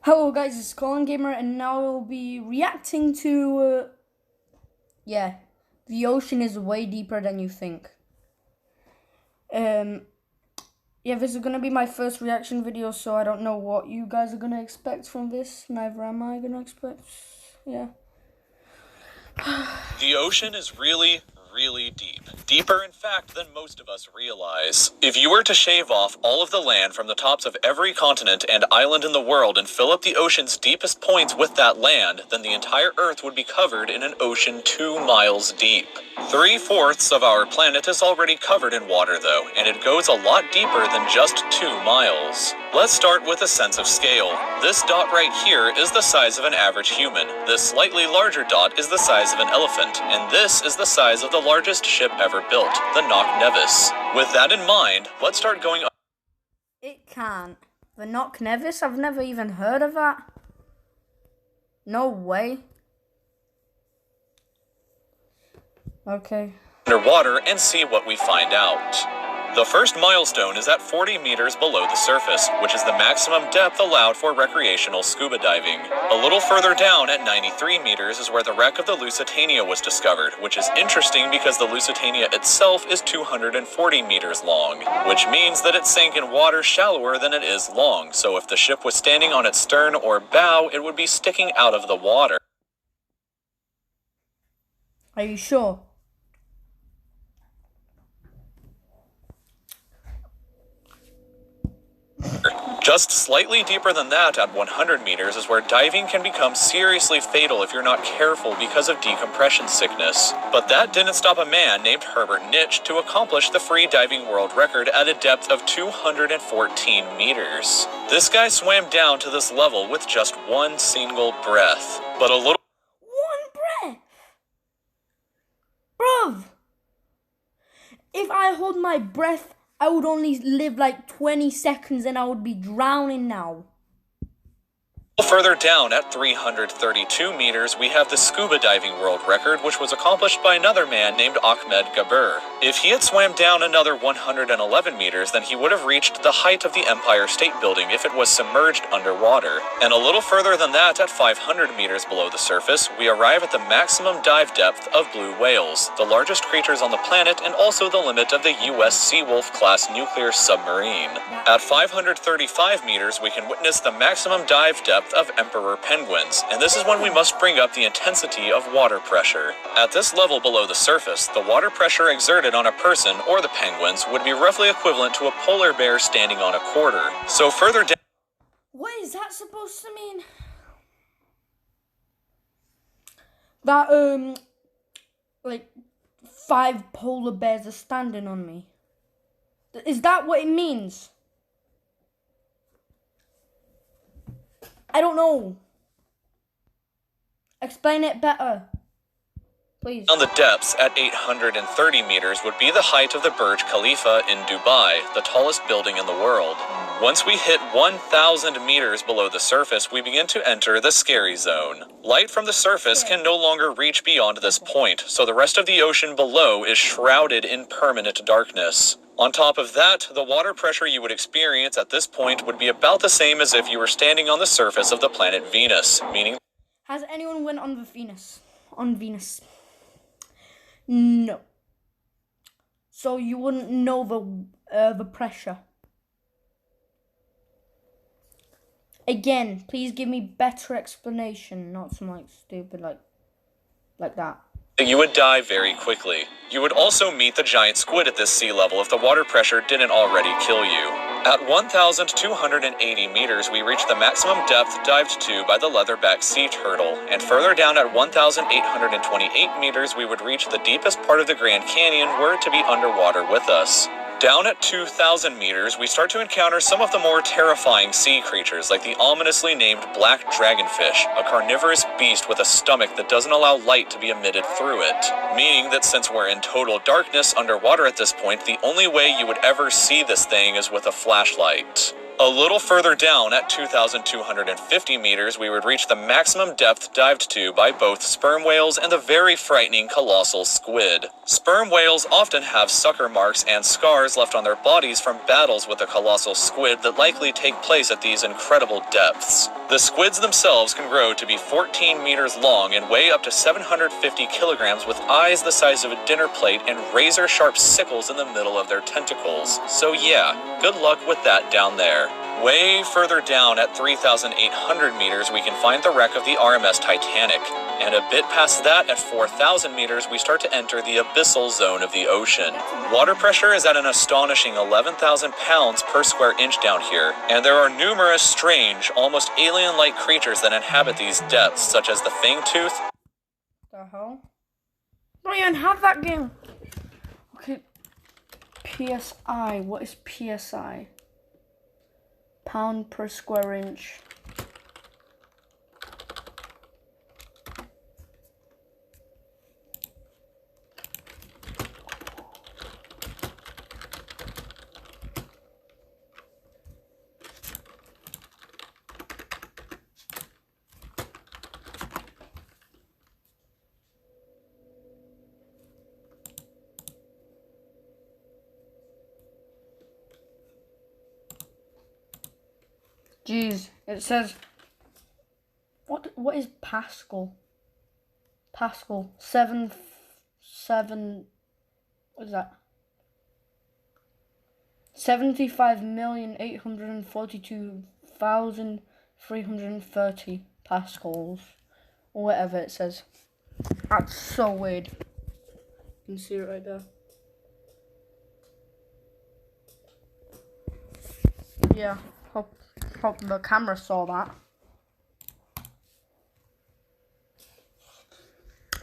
Hello guys, it's Colin Gamer, and now we'll be reacting to, the ocean is way deeper than you think. This is gonna be my first reaction video, so I don't know what you guys are gonna expect from this, neither am I gonna expect, The ocean is really deep. Deeper, in fact, than most of us realize. If you were to shave off all of the land from the tops of every continent and island in the world and fill up the ocean's deepest points with that land, then the entire Earth would be covered in an ocean 2 miles deep. 3/4 of our planet is already covered in water, though, and it goes a lot deeper than just 2 miles. Let's start with a sense of scale. This dot right here is the size of an average human. This slightly larger dot is the size of an elephant, and this is the size of the largest ship ever built, the Knock Nevis. With that in mind, let's start going up. It can't. The Knock Nevis? I've never even heard of that. No way. Okay. Underwater and see what we find out. The first milestone is at 40 meters below the surface, which is the maximum depth allowed for recreational scuba diving. A little further down at 93 meters is where the wreck of the Lusitania was discovered, which is interesting because the Lusitania itself is 240 meters long, which means that it sank in water shallower than it is long, so if the ship was standing on its stern or bow, it would be sticking out of the water. Are you sure? Just slightly deeper than that, at 100 meters, is where diving can become seriously fatal if you're not careful because of decompression sickness. But that didn't stop a man named Herbert Nitsch to accomplish the free diving world record at a depth of 214 meters. This guy swam down to this level with just one single breath. But a little... One breath? Bruv! If I hold my breath, I would only live like 20 seconds and I would be drowning now. Further down at 332 meters, we have the scuba diving world record, which was accomplished by another man named Ahmed Gabir. If he had swam down another 111 meters, then he would have reached the height of the Empire State Building if it was submerged underwater. And a little further than that, at 500 meters below the surface, we arrive at the maximum dive depth of blue whales, the largest creatures on the planet and also the limit of the U.S. Seawolf-class nuclear submarine. At 535 meters, we can witness the maximum dive depth of emperor penguins, and this is when we must bring up the intensity of water pressure. At this level below the surface, the water pressure exerted on a person or the penguins would be roughly equivalent to a polar bear standing on a quarter. So further down... What is that supposed to mean? That, like, 5 polar bears are standing on me. Is that what it means? I don't know. Explain it better, please. On the depths at 830 meters would be the height of the Burj Khalifa in Dubai, the tallest building in the world. Once we hit 1,000 meters below the surface, we begin to enter the scary zone. Light from the surface can no longer reach beyond this point, so the rest of the ocean below is shrouded in permanent darkness. On top of that, the water pressure you would experience at this point would be about the same as if you were standing on the surface of the planet Venus, meaning... Has anyone went on Venus? On Venus? No. So you wouldn't know the pressure. Again, please give me better explanation, not some like stupid like that. You would die very quickly. You would also meet the giant squid at this sea level if the water pressure didn't already kill you. At 1,280 meters, we reach the maximum depth dived to by the leatherback sea turtle, and further down at 1,828 meters, we would reach the deepest part of the Grand Canyon were it to be underwater with us. Down at 2,000 meters, we start to encounter some of the more terrifying sea creatures, like the ominously named black dragonfish, a carnivorous beast with a stomach that doesn't allow light to be emitted through it. Meaning that since we're in total darkness underwater at this point, the only way you would ever see this thing is with a flashlight. A little further down, at 2,250 meters, we would reach the maximum depth dived to by both sperm whales and the very frightening colossal squid. Sperm whales often have sucker marks and scars left on their bodies from battles with the colossal squid that likely take place at these incredible depths. The squids themselves can grow to be 14 meters long and weigh up to 750 kilograms, with eyes the size of a dinner plate and razor-sharp sickles in the middle of their tentacles. So yeah, good luck with that down there. Way further down, at 3,800 meters, we can find the wreck of the RMS Titanic. And a bit past that, at 4,000 meters, we start to enter the abyssal zone of the ocean. Water pressure is at an astonishing 11,000 pounds per square inch down here, and there are numerous strange, almost alien-like creatures that inhabit these depths, such as the fangtooth. The hell? I don't even have that game. Okay. PSI. What is PSI? Pound per square inch. Jeez, it says what is Pascal? Pascal 7 what is that? 75,842,330 pascals, or whatever it says. That's so weird. You can see it right there. Yeah. Hope the camera saw that.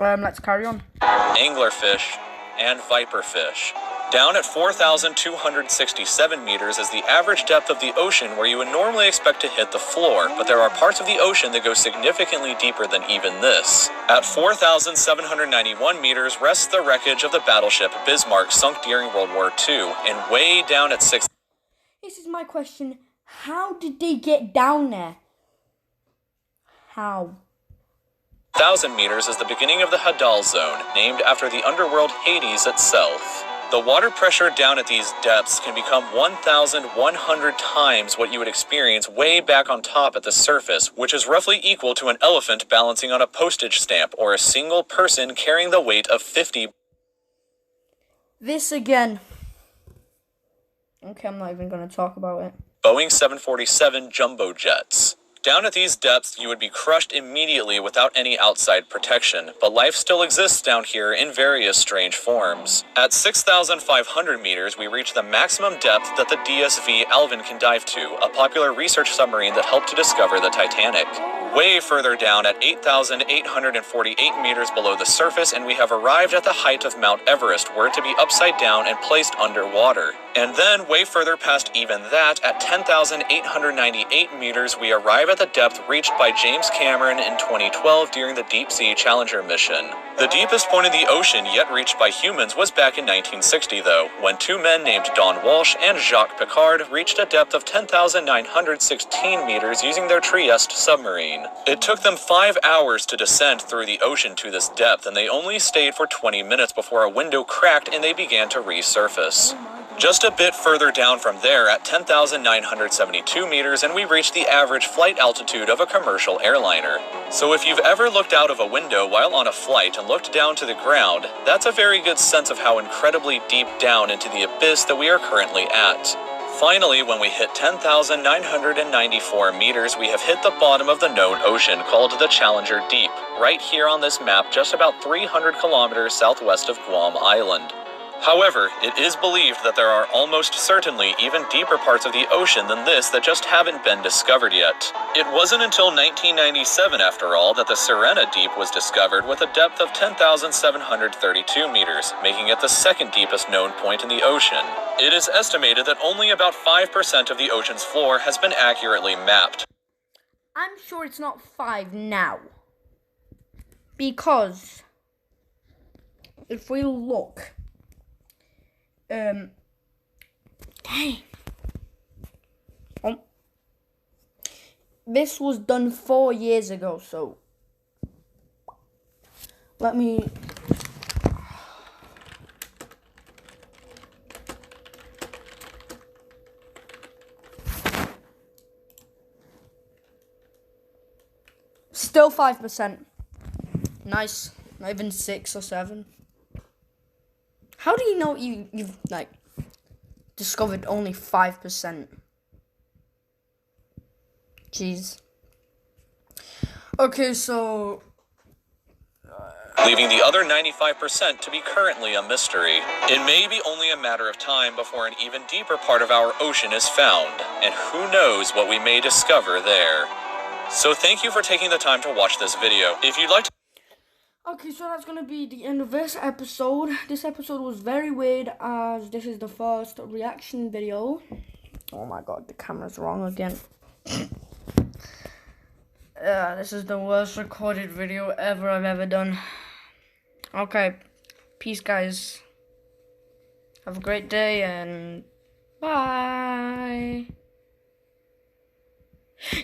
Let's carry on. Anglerfish and viperfish. Down at 4,267 meters is the average depth of the ocean, where you would normally expect to hit the floor, but there are parts of the ocean that go significantly deeper than even this. At 4,791 meters rests the wreckage of the battleship Bismarck, sunk during World War II, and way down at 6. This is my question. How did they get down there? How? 1,000 meters is the beginning of the Hadal zone, named after the underworld Hades itself. The water pressure down at these depths can become 1,100 times what you would experience way back on top at the surface, which is roughly equal to an elephant balancing on a postage stamp, or a single person carrying the weight of 50. This again. Okay, I'm not even going to talk about it. Boeing 747 jumbo jets. Down at these depths, you would be crushed immediately without any outside protection, but life still exists down here in various strange forms. At 6,500 meters, we reach the maximum depth that the DSV Alvin can dive to, a popular research submarine that helped to discover the Titanic. Way further down, at 8,848 meters below the surface, and we have arrived at the height of Mount Everest, were to be upside down and placed underwater. And then, way further past even that, at 10,898 meters, we arrive at the depth reached by James Cameron in 2012 during the Deep Sea Challenger mission. The deepest point in the ocean yet reached by humans was back in 1960, though, when two men named Don Walsh and Jacques Piccard reached a depth of 10,916 meters using their Trieste submarine. It took them 5 hours to descend through the ocean to this depth, and they only stayed for 20 minutes before a window cracked and they began to resurface. Just a bit further down from there, at 10,972 meters, and we reach the average flight altitude of a commercial airliner. So if you've ever looked out of a window while on a flight and looked down to the ground, that's a very good sense of how incredibly deep down into the abyss that we are currently at. Finally, when we hit 10,994 meters, we have hit the bottom of the known ocean called the Challenger Deep, right here on this map, just about 300 kilometers southwest of Guam Island. However, it is believed that there are almost certainly even deeper parts of the ocean than this that just haven't been discovered yet. It wasn't until 1997, after all, that the Sirena Deep was discovered with a depth of 10,732 meters, making it the second deepest known point in the ocean. It is estimated that only about 5% of the ocean's floor has been accurately mapped. I'm sure it's not 5 now. Because if we look... Dang. Oh. This was done 4 years ago, so let me... Still 5%. Nice. Not even 6 or 7. How do you know you've like discovered only 5%? Jeez. Okay, so leaving the other 95% to be currently a mystery. It may be only a matter of time before an even deeper part of our ocean is found, and who knows what we may discover there. So thank you for taking the time to watch this video. If you'd like to... Okay, so that's gonna be the end of this episode. This episode was very weird as this is the first reaction video. Oh my god, the camera's wrong again. This is the worst recorded video I've ever done. Okay, peace guys. Have a great day and bye.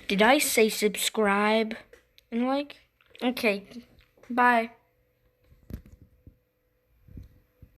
Did I say subscribe and like? Okay, bye.